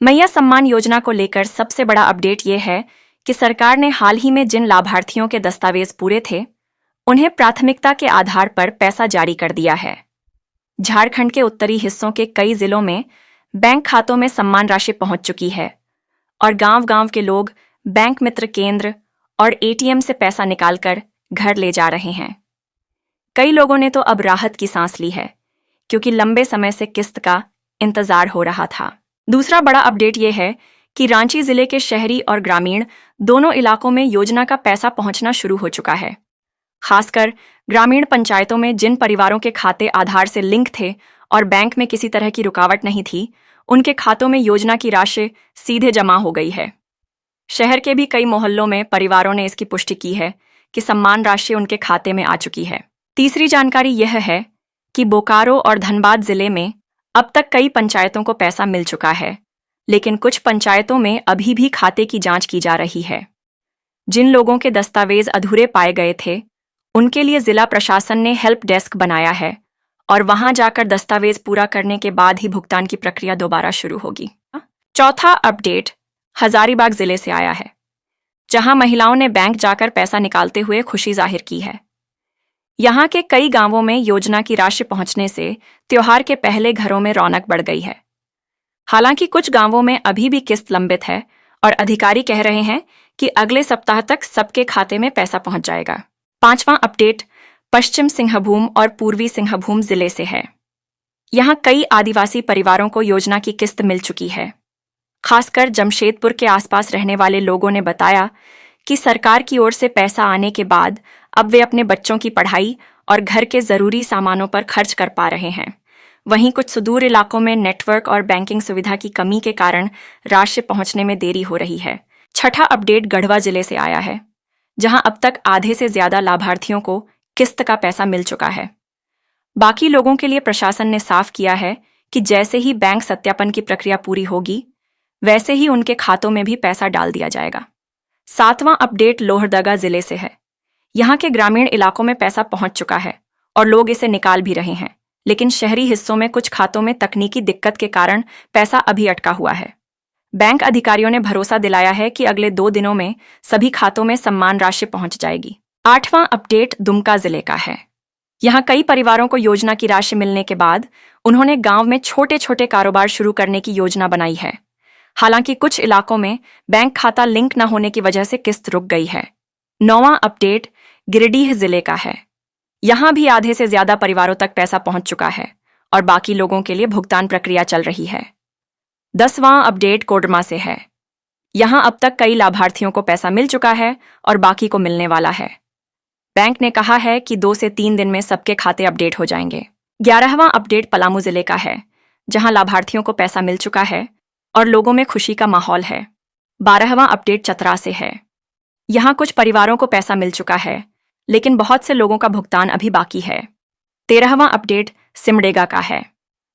मैया सम्मान योजना को लेकर सबसे बड़ा अपडेट ये है कि सरकार ने हाल ही में जिन लाभार्थियों के दस्तावेज पूरे थे, उन्हें प्राथमिकता के आधार पर पैसा जारी कर दिया है। झारखंड के उत्तरी हिस्सों के कई जिलों में बैंक खातों में सम्मान राशि पहुंच चुकी है और गांव-गांव के लोग बैंक मित्र केंद्र और एटीएम से पैसा निकालकर घर ले जा रहे हैं। कई लोगों ने तो अब राहत की सांस ली है, क्योंकि लंबे समय से किस्त का इंतजार हो रहा था। दूसरा बड़ा अपडेट यह है कि रांची जिले के शहरी और ग्रामीण दोनों इलाकों में योजना का पैसा पहुंचना शुरू हो चुका है। खासकर ग्रामीण पंचायतों में जिन परिवारों के खाते आधार से लिंक थे और बैंक में किसी तरह की रुकावट नहीं थी, उनके खातों में योजना की राशि सीधे जमा हो गई है। शहर के भी कई मोहल्लों में परिवारों ने इसकी पुष्टि की है कि सम्मान राशि उनके खाते में आ चुकी है। तीसरी जानकारी यह है कि बोकारो और धनबाद जिले में अब तक कई पंचायतों को पैसा मिल चुका है, लेकिन कुछ पंचायतों में अभी भी खाते की जांच की जा रही है। जिन लोगों के दस्तावेज अधूरे पाए गए थे, उनके लिए जिला प्रशासन ने हेल्प डेस्क बनाया है और वहां जाकर दस्तावेज पूरा करने के बाद ही भुगतान की प्रक्रिया दोबारा शुरू होगी। चौथा अपडेट हजारीबाग जिले से आया है, जहां महिलाओं ने बैंक जाकर पैसा निकालते हुए खुशी जाहिर की है। यहां के कई गांवों में योजना की राशि पहुंचने से त्योहार के पहले घरों में रौनक बढ़ गई है। हालांकि कुछ गांवों में अभी भी किस्त लंबित है और अधिकारी कह रहे हैं कि अगले सप्ताह तक सबके खाते में पैसा पहुंच जाएगा। पांचवां अपडेट पश्चिम सिंहभूम और पूर्वी सिंहभूम जिले से है। यहां कई आदिवासी परिवारों को योजना की किस्त मिल चुकी है। खासकर जमशेदपुर के आसपास रहने वाले लोगों ने बताया कि सरकार की ओर से पैसा आने के बाद अब वे अपने बच्चों की पढ़ाई और घर के जरूरी सामानों पर खर्च कर पा रहे हैं। वहीं कुछ सुदूर इलाकों में नेटवर्क और बैंकिंग सुविधा की कमी के कारण राशि पहुंचने में देरी हो रही है। छठा अपडेट गढ़वा जिले से आया है, जहां अब तक आधे से ज्यादा लाभार्थियों को किस्त का पैसा मिल चुका है। बाकी लोगों के लिए प्रशासन ने साफ किया है कि जैसे ही बैंक सत्यापन की प्रक्रिया पूरी होगी, वैसे ही उनके खातों में भी पैसा डाल दिया जाएगा। सातवां अपडेट लोहरदगा जिले से है। यहाँ के ग्रामीण इलाकों में पैसा पहुंच चुका है और लोग इसे निकाल भी रहे हैं, लेकिन शहरी हिस्सों में कुछ खातों में तकनीकी दिक्कत के कारण पैसा अभी अटका हुआ है। बैंक अधिकारियों ने भरोसा दिलाया है कि अगले 2 दिनों में सभी खातों में सम्मान राशि पहुंच जाएगी। आठवां अपडेट दुमका जिले का है। यहाँ कई परिवारों को योजना की राशि मिलने के बाद उन्होंने गांव में छोटे छोटे कारोबार शुरू करने की योजना बनाई है। हालांकि कुछ इलाकों में बैंक खाता लिंक न होने की वजह से किस्त रुक गई है। 9वां अपडेट गिरिडीह जिले का है। यहां भी आधे से ज्यादा परिवारों तक पैसा पहुंच चुका है और बाकी लोगों के लिए भुगतान प्रक्रिया चल रही है। 10वां अपडेट कोडरमा से है। यहां अब तक कई लाभार्थियों को पैसा मिल चुका है और बाकी को मिलने वाला है। बैंक ने कहा है कि 2 से 3 दिन में सबके खाते अपडेट हो जाएंगे। 11वां अपडेट पलामू जिले का है, जहां लाभार्थियों को पैसा मिल चुका है और लोगों में खुशी का माहौल है। 12वां अपडेट चतरा से है। यहां कुछ परिवारों को पैसा मिल चुका है, लेकिन बहुत से लोगों का भुगतान अभी बाकी है। 13वां अपडेट सिमडेगा का है।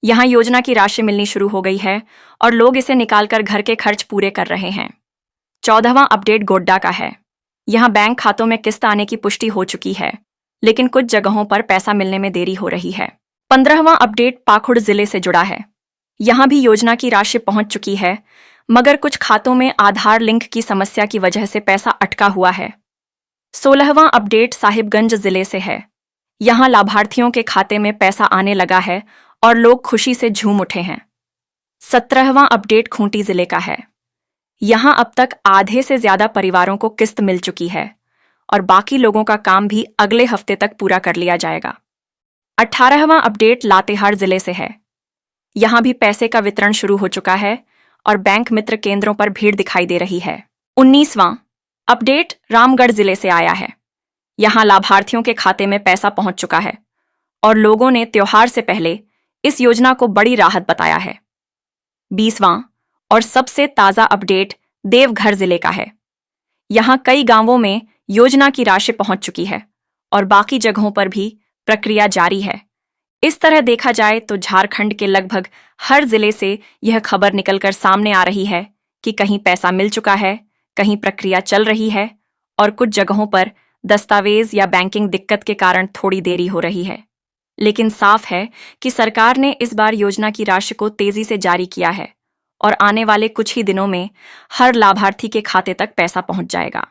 यहां योजना की राशि मिलनी शुरू हो गई है और लोग इसे निकालकर घर के खर्च पूरे कर रहे हैं। 14वां अपडेट गोड्डा का है। यहां बैंक खातों में किस्त आने की पुष्टि हो चुकी है, लेकिन कुछ जगहों पर पैसा मिलने में देरी हो रही है। 15वां अपडेट पाकुड़ जिले से जुड़ा है। यहां भी योजना की राशि पहुंच चुकी है, मगर कुछ खातों में आधार लिंक की समस्या की वजह से पैसा अटका हुआ है। 16वां अपडेट साहिबगंज जिले से है। यहां लाभार्थियों के खाते में पैसा आने लगा है और लोग खुशी से झूम उठे हैं। 17वां अपडेट खूंटी जिले का है। यहां अब तक आधे से ज्यादा परिवारों को किस्त मिल चुकी है और बाकी लोगों का काम भी अगले हफ्ते तक पूरा कर लिया जाएगा। 18वां अपडेट लातेहार जिले से है। यहां भी पैसे का वितरण शुरू हो चुका है और बैंक मित्र केंद्रों पर भीड़ दिखाई दे रही है। 19वां अपडेट रामगढ़ जिले से आया है। यहां लाभार्थियों के खाते में पैसा पहुंच चुका है और लोगों ने त्योहार से पहले इस योजना को बड़ी राहत बताया है। 20वां और सबसे ताजा अपडेट देवघर जिले का है। यहां कई गांवों में योजना की राशि पहुंच चुकी है और बाकी जगहों पर भी प्रक्रिया जारी है। इस तरह देखा जाए तो झारखंड के लगभग हर जिले से यह खबर निकलकर सामने आ रही है कि कहीं पैसा मिल चुका है, कहीं प्रक्रिया चल रही है और कुछ जगहों पर दस्तावेज या बैंकिंग दिक्कत के कारण थोड़ी देरी हो रही है। लेकिन साफ है कि सरकार ने इस बार योजना की राशि को तेजी से जारी किया है और आने वाले कुछ ही दिनों में हर लाभार्थी के खाते तक पैसा पहुंच जाएगा।